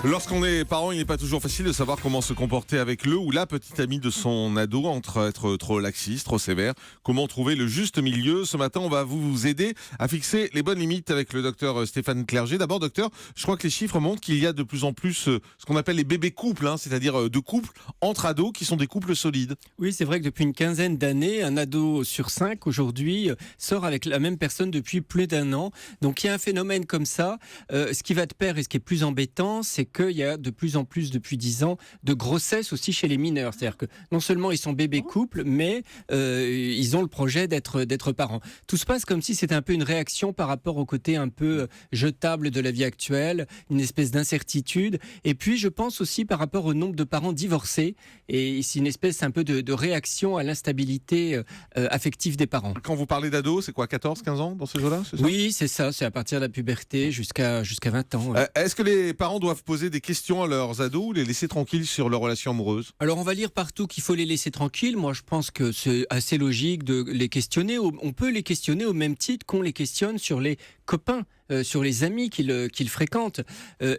Lorsqu'on est parent, il n'est pas toujours facile de savoir comment se comporter avec le ou la petite amie de son ado, entre être trop laxiste, trop sévère. Comment trouver le juste milieu? Ce matin, on va vous aider à fixer les bonnes limites avec le docteur Stéphane Clerget. D'abord, docteur, je crois que les chiffres montrent qu'il y a de plus en plus ce qu'on appelle les bébés couples, c'est-à-dire deux couples entre ados qui sont des couples solides. Oui, c'est vrai que depuis une quinzaine d'années, un ado sur 5 aujourd'hui sort avec la même personne depuis plus d'un an. Donc il y a un phénomène comme ça. Ce qui va de pair et ce qui est plus embêtant, c'est qu'il y a de plus en plus depuis 10 ans de grossesse aussi chez les mineurs. C'est-à-dire que non seulement ils sont bébés couples, mais ils ont le projet d'être parents. Tout se passe comme si c'était un peu une réaction par rapport au côté un peu jetable de la vie actuelle, une espèce d'incertitude. Et puis je pense aussi par rapport au nombre de parents divorcés. Et c'est une espèce un peu de réaction à l'instabilité affective des parents. Quand vous parlez d'ados, c'est quoi, 14, 15 ans dans ce jeu-là, c'est ça? Oui, c'est ça. C'est à partir de la puberté jusqu'à 20 ans. Ouais. Est-ce que les parents doivent poser des questions à leurs ados ou les laisser tranquilles sur leur relation amoureuse? Alors on va lire partout qu'il faut les laisser tranquilles. Moi je pense que c'est assez logique de les questionner. On peut les questionner au même titre qu'on les questionne sur les copains, sur les amis qu'ils fréquentent.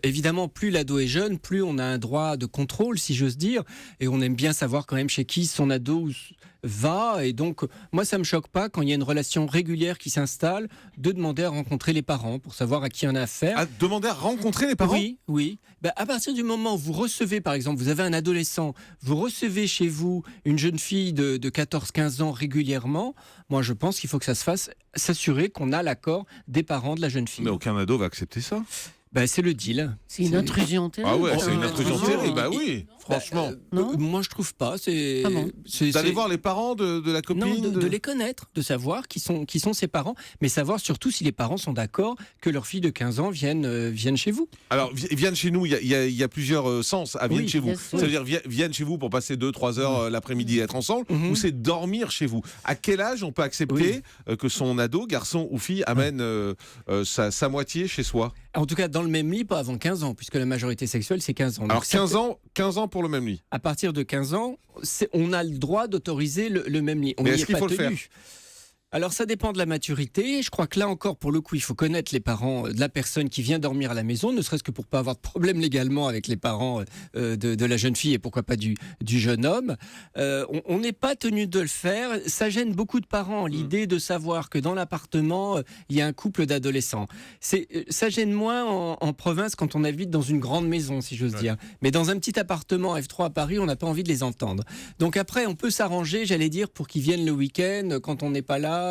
Évidemment, plus l'ado est jeune, plus on a un droit de contrôle, si j'ose dire, et on aime bien savoir quand même chez qui son ado va. Et donc, moi, ça me choque pas quand il y a une relation régulière qui s'installe, de demander à rencontrer les parents pour savoir à qui on a affaire. À demander à rencontrer les parents? Oui, oui. À partir du moment où vous recevez, par exemple, vous avez un adolescent, vous recevez chez vous une jeune fille de 14-15 ans régulièrement, moi, je pense qu'il faut que ça se fasse, s'assurer qu'on a l'accord des parents de la jeune fille. Mais aucun ado va accepter ça. C'est le deal. C'est une intrusion terrible. Ah ouais, c'est une intrusion terrible. Bah Et- oui, franchement. Non. Moi, je trouve pas. Ah bon D'aller voir les parents de la copine. Non, de les connaître, de savoir qui sont ses parents, mais savoir surtout si les parents sont d'accord que leur fille de 15 ans vienne chez vous. Alors, viennent chez nous, il y a plusieurs sens à viennent Oui, chez vous. bien sûr. Ça veut dire viennent chez vous pour passer 2-3 heures l'après-midi et être ensemble, Mhm. ou c'est dormir chez vous. À quel âge on peut accepter que son ado, garçon ou fille, amène sa moitié chez soi? En tout cas, dans le même lit, pas avant 15 ans, puisque la majorité sexuelle, c'est 15 ans. Donc, Alors 15 ans pour le même lit. à partir de 15 ans, on a le droit d'autoriser le même lit. On Mais n'y est-ce est qu'il pas faut le faire? tenu. Alors ça dépend de la maturité. Je crois que là encore, pour le coup, il faut connaître les parents de la personne qui vient dormir à la maison, ne serait-ce que pour pas avoir de problème légalement avec les parents de la jeune fille et pourquoi pas du jeune homme. On n'est pas tenu de le faire. Ça gêne beaucoup de parents, l'idée de savoir que dans l'appartement, il y a un couple d'adolescents. Ça gêne moins en province quand on habite dans une grande maison, si j'ose dire. Mais dans un petit appartement F3 à Paris, on n'a pas envie de les entendre. Donc après, on peut s'arranger, j'allais dire, pour qu'ils viennent le week-end quand on n'est pas là.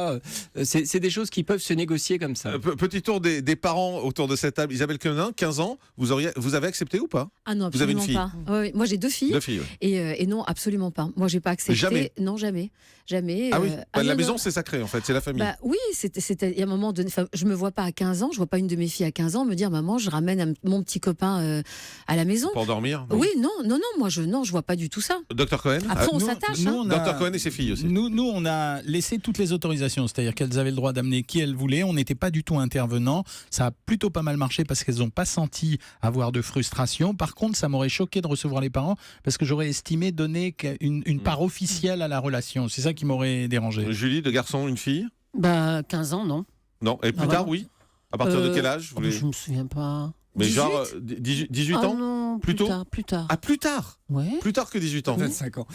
C'est des choses qui peuvent se négocier comme ça. Petit tour des parents autour de cette table. Isabelle Quenin, 15 ans, vous avez accepté ou pas? Ah non, Vous avez une absolument pas. Ouais, moi, j'ai 2 filles. 2 filles. Ouais. Et non, absolument pas. Moi, j'ai pas accepté. Jamais? Non, jamais. Jamais. Ah oui, la non, maison non. c'est sacré en fait, c'est la famille. Oui, il y a un moment donné. Je me vois pas à 15 ans, je vois pas une de mes filles à 15 ans me dire maman, je ramène mon petit copain à la maison. Pour dormir? Non. Oui, non, moi je vois pas du tout ça. Docteur Cohen? Après, on nous- s'attache. nous, Hein. on a- Docteur Cohen et ses filles aussi. Nous, on a laissé toutes les autorisations, c'est-à-dire qu'elles avaient le droit d'amener qui elles voulaient. On n'était pas du tout intervenant. Ça a plutôt pas mal marché parce qu'elles n'ont pas senti avoir de frustration. Par contre, ça m'aurait choqué de recevoir les parents parce que j'aurais estimé donner une part officielle à la relation. C'est ça qui m'aurait dérangé. Julie, de garçon, une fille? 15 ans, non. Non. Et plus Ah, tard, voilà. oui. À partir de quel âge vous voulez... Je me souviens pas. Mais 18? genre 18 Ah ans? non, Plus tôt? plus tard. Ah, plus tard? Ouais. Plus tard que 18 ans. 25 ans.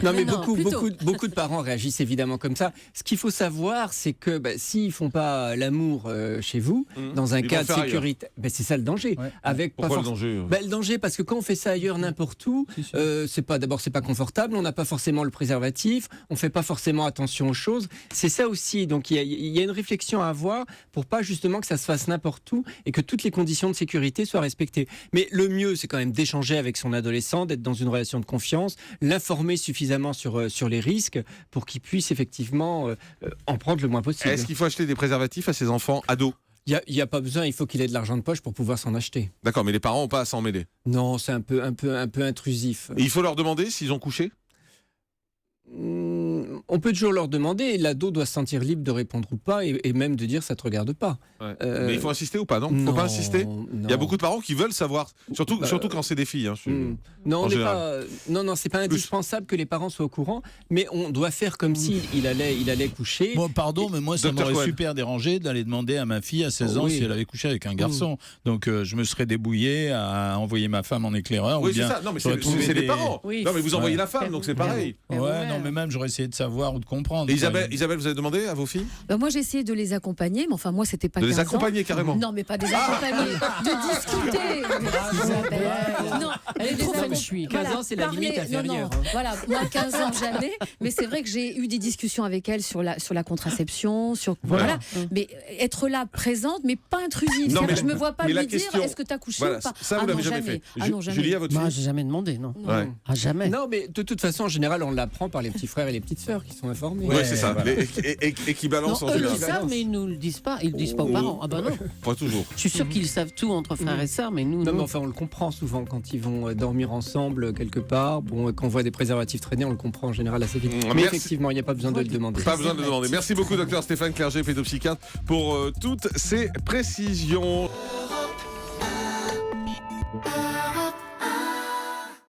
Non, mais Non, plus tôt. beaucoup de parents réagissent évidemment comme ça. Ce qu'il faut savoir, c'est que s'ils font pas l'amour chez vous, dans un Ils cas vont de faire ailleurs. sécurité, c'est ça le danger. Ouais. Avec Pourquoi pas le danger? Le danger, parce que quand on fait ça ailleurs n'importe où, c'est pas confortable, on n'a pas forcément le préservatif, on fait pas forcément attention aux choses. C'est ça aussi. Donc il y a une réflexion à avoir pour pas justement que ça se fasse n'importe où et que toutes les conditions de sécurité soient respectées. Mais le mieux, c'est quand même d'échanger avec son adolescent, d'être dans une relation de confiance, l'informer suffisamment sur les risques pour qu'il puisse effectivement en prendre le moins possible. Est-ce qu'il faut acheter des préservatifs à ses enfants ados? Il y a pas besoin, il faut qu'il ait de l'argent de poche pour pouvoir s'en acheter. D'accord, mais les parents n'ont pas à s'en mêler. Non, c'est un peu intrusif. Et il faut leur demander s'ils ont couché? On peut toujours leur demander, l'ado doit se sentir libre de répondre ou pas, et même de dire ça te regarde pas. Ouais. Mais il faut insister ou pas, non? Faut pas insister? Il y a beaucoup de parents qui veulent savoir, surtout quand c'est des filles. Hein, Non, en c'est pas indispensable que les parents soient au courant, mais on doit faire comme s'il allait coucher. Bon, pardon, mais moi, ça Dr. m'aurait Cohen. super dérangé d'aller demander à ma fille à 16 ans Oui. si elle avait couché avec un garçon. Donc, je me serais débrouillé à envoyer ma femme en éclaireur. Oui, ou c'est bien ça. Non, mais j'aurais trouvé c'est les des- parents. Oui. Non, mais vous envoyez Ouais. la femme, donc c'est pareil. Ouais, non, mais même, j'aurais essayé de savoir ou de comprendre. Et quoi. Isabelle, vous avez demandé à vos filles Moi, j'ai essayé de les accompagner, mais enfin, moi, c'était pas de 15 les ans. accompagner carrément? Non, mais pas des accompagner, de discuter. Non, Elle est des trop accom- fâchue. 15 ans, c'est la limite inférieure, hein. Voilà, moi 15 ans jamais, mais c'est vrai que j'ai eu des discussions avec elle sur la contraception, sur voilà. Mais être là présente, mais pas intrusive. Non, mais Je me vois pas mais lui la dire question- est-ce que tu as couché Voilà, ou pas. ça vous Ah l'avez non, jamais fait. Ah non, jamais. Julie, à votre Moi, fille? j'ai jamais demandé, non. Ouais. Ah, jamais. Non, mais de toute façon, en général, on l'apprend par les petits frères et les petites sœurs qui sont informés. Ouais, c'est ça. voilà. Et qui balancent en Non, eux le général. savent, mais ils nous le disent pas. Ils le disent pas aux parents. Ah bah non. Pas toujours. Je suis sûre qu'ils savent tout entre frères et sœurs, mais nous, Non, mais non. enfin, on le comprend souvent quand ils vont dormir ensemble quelque part. Bon, quand on voit des préservatifs traîner, on le comprend en général assez vite. Mais Merci. effectivement, il n'y a pas besoin de le demander. Pas besoin de le demander. Merci beaucoup, docteur Stéphane Clerget, pédopsychiatre, pour toutes ces précisions.